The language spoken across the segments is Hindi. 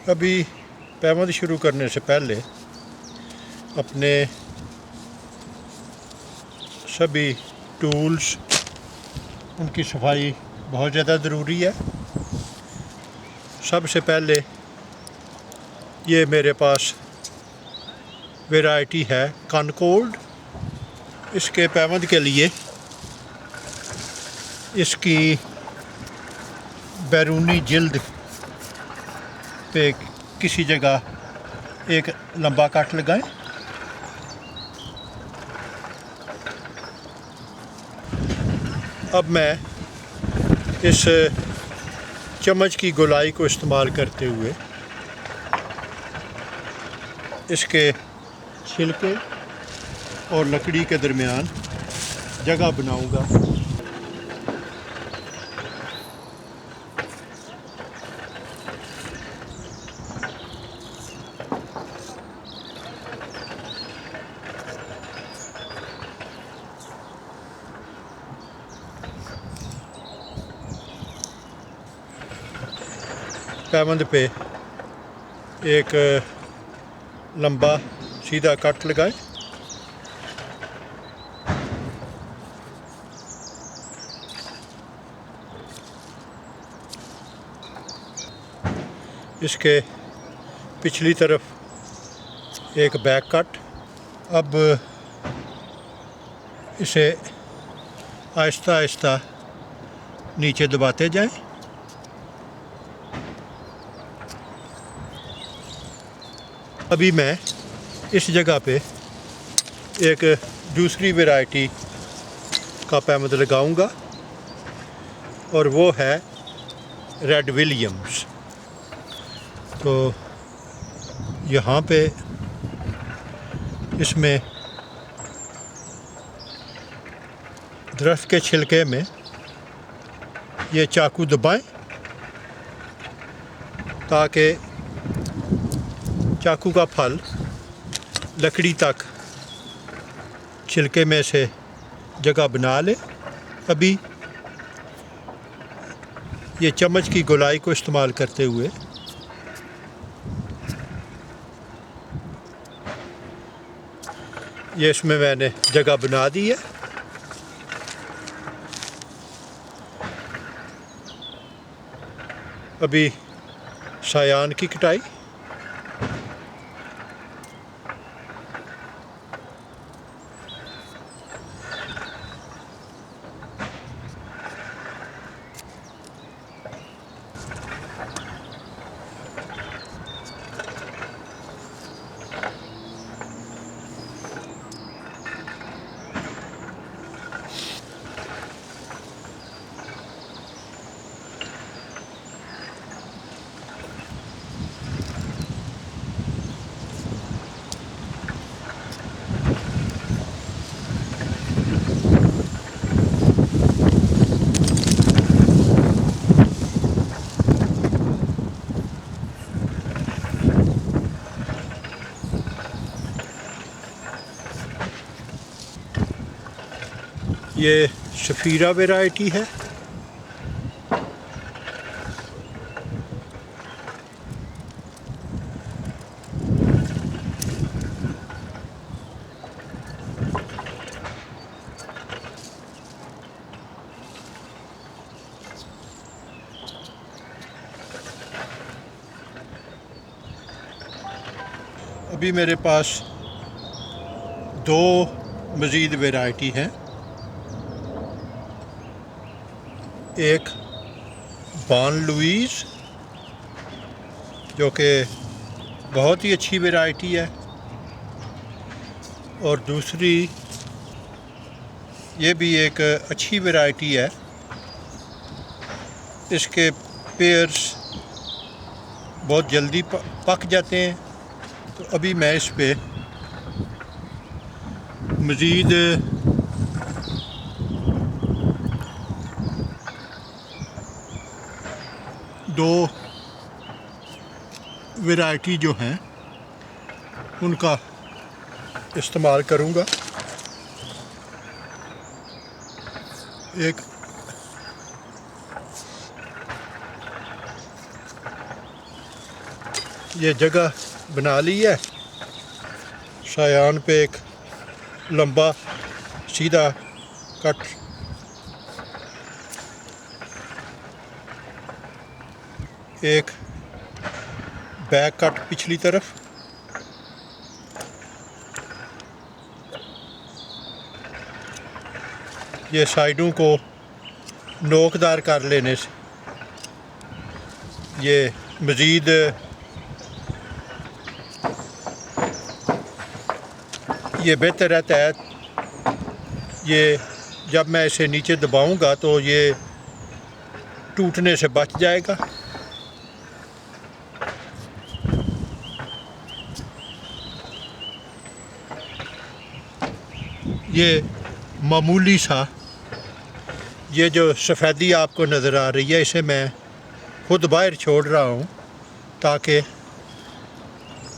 अभी पैमद शुरू करने से पहले अपने सभी टूल्स उनकी सफाई बहुत ज़्यादा ज़रूरी है। सबसे पहले ये मेरे पास वैरायटी है कॉनकॉर्ड। इसके पैमद के लिए इसकी बैरूनी जिल्द पे किसी जगह एक लंबा कट लगाएं। अब मैं इस चम्मच की गोलाई को इस्तेमाल करते हुए इसके छिलके और लकड़ी के दरमियान जगह बनाऊंगा। पैमंद पे एक लंबा सीधा कट लगाएं। इसके पिछली तरफ एक बैक कट। अब इसे आहिस्ता आहिस्ता नीचे दबाते जाएं। अभी मैं इस जगह पे एक दूसरी वैरायटी का पैमद लगाऊंगा और वो है रेड विलियम्स। तो यहाँ पे इसमें दरख्त के छिलके में ये चाकू दबाएं ताकि चाकू का फल लकड़ी तक छिलके में से जगह बना ले। अभी ये चम्मच की गोलाई को इस्तेमाल करते हुए ये इसमें मैंने जगह बना दी है। अभी सायान की कटाई। ये सफ़ीरा वैरायटी है। अभी मेरे पास दो मज़ीद वैरायटी हैं। एक बॉन लुईस जो कि बहुत ही अच्छी वैरायटी है और दूसरी ये भी एक अच्छी वैरायटी है। इसके पेयर्स बहुत जल्दी पक जाते हैं। तो अभी मैं इस पे मज़ीद दो वैरायटी जो हैं उनका इस्तेमाल करूँगा। एक ये जगह बना ली है। शायान पे एक लंबा सीधा कट, एक बैक कट पिछली तरफ, ये साइडों को नोकदार कर लेने से ये मज़ीद ये बेहतर रहता है। ये जब मैं इसे नीचे दबाऊंगा तो ये टूटने से बच जाएगा। ये मामूली सा ये जो सफ़ेदी आपको नज़र आ रही है, इसे मैं खुद बाहर छोड़ रहा हूँ ताकि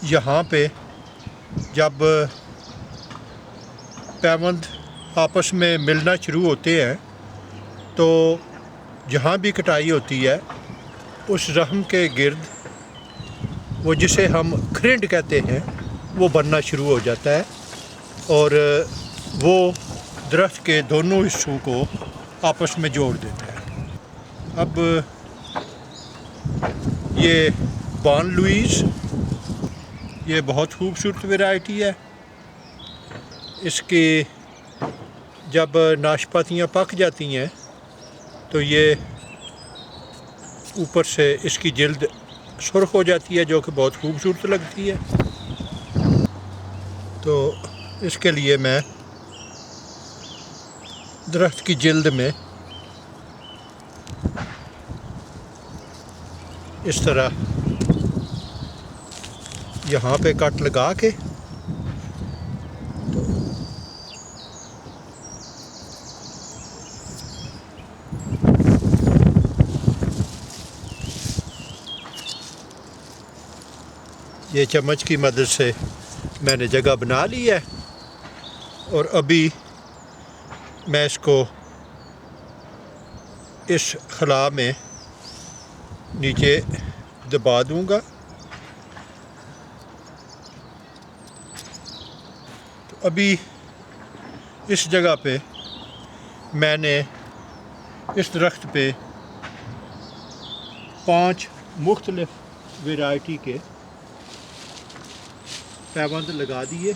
यहाँ पे जब पैबंद आपस में मिलना शुरू होते हैं तो जहाँ भी कटाई होती है उस रहम के गिर्द वो जिसे हम खरिंड कहते हैं वो बनना शुरू हो जाता है और वो दरख्त के दोनों हिस्सों को आपस में जोड़ देता है। अब ये बॉन लुईस ये बहुत खूबसूरत वैरायटी है। इसकी जब नाशपातियाँ पक जाती हैं तो ये ऊपर से इसकी जिल्द सुर्ख हो जाती है जो कि बहुत खूबसूरत लगती है। तो इसके लिए मैं दरख्त की जिल्द में इस तरह यहाँ पे कट लगा के ये चम्मच की मदद से मैंने जगह बना ली है और अभी मैं इसको इस खला में नीचे दबा दूंगा। तो अभी इस जगह पे मैंने इस दरख्त पे 5 मुख्तलिफ वैरायटी के पैबंद लगा दिए।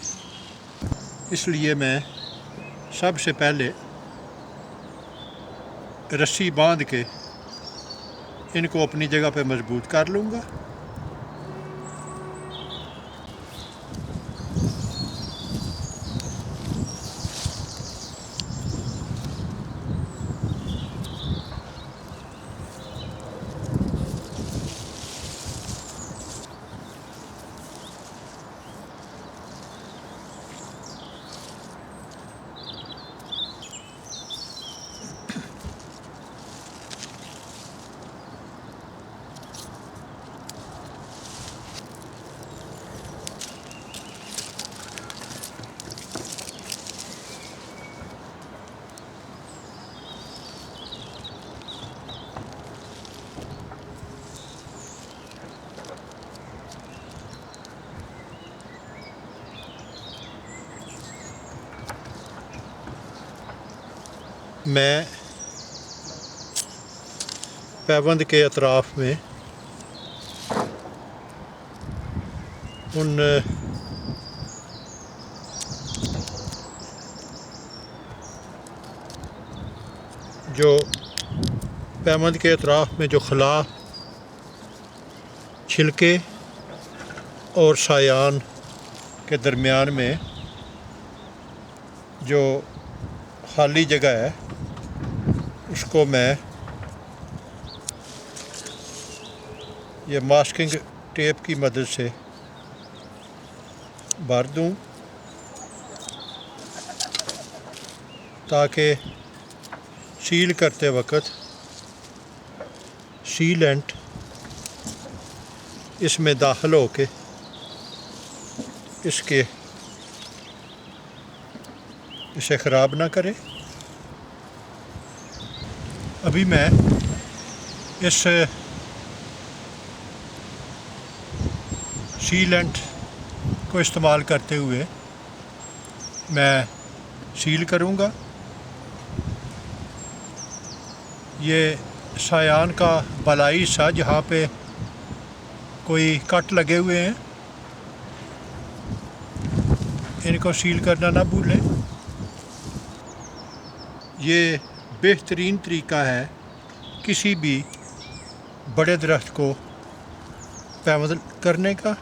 इसलिए मैं सबसे पहले रस्सी बांध के इनको अपनी जगह पे मजबूत कर लूँगा। मैं पैबंद के अतराफ़ में उन जो पैबंद के अतराफ़ में जो खला, छिलके और सायान के दरमियान में जो खाली जगह है उसको मैं ये मास्किंग टेप की मदद से भर दूं ताकि सील करते वक्त सीलेंट इसमें दाखिल होके इसे ख़राब ना करे। अभी मैं इस सीलेंट को इस्तेमाल करते हुए मैं सील करूँगा। ये सायान का बलाई हिस्सा जहाँ पे कोई कट लगे हुए हैं, इनको सील करना ना भूलें। ये बेहतरीन तरीका है किसी भी बड़े दरख्त को पैवंद करने का।